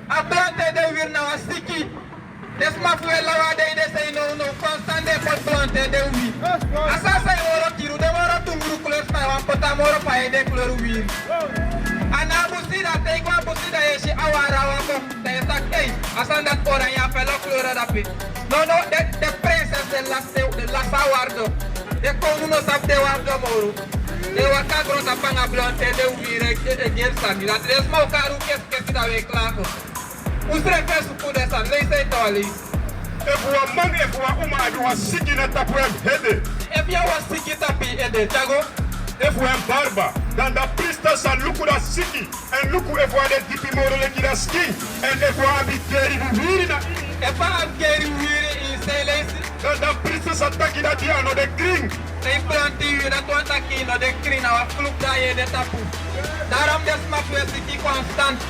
A plante de vir na siki. Desma foi lá de desse no constante por plante de vir. Asasa moro tiro de moro tunguru close na wan pota moro pa de cloro vir. Ana busida te igual busida esse awara wan ko de sakei. Asanda por aí a pelo cloro da pi. No de princess de la sawardo. De como no sabe de wardo moro. De waka grota panga plante de vir e de sangue. La desma o caro que se dá bem claro. Os refrescos por essa lei sem toli. Evoa man evoa uma adua siki na tapu hede. Evia wa siki tapi ede chago. Evoa barba. Danda prista sa luku da siki. En luku evoa de tipi moro le kira ski. En evoa abi keri viri na. Epa abgeri wiri in silence. Danda prista sa taki da diano de green. Sei planti na tua takino de crina wa fluk da ye de tapu. Daram desma pu siki constant.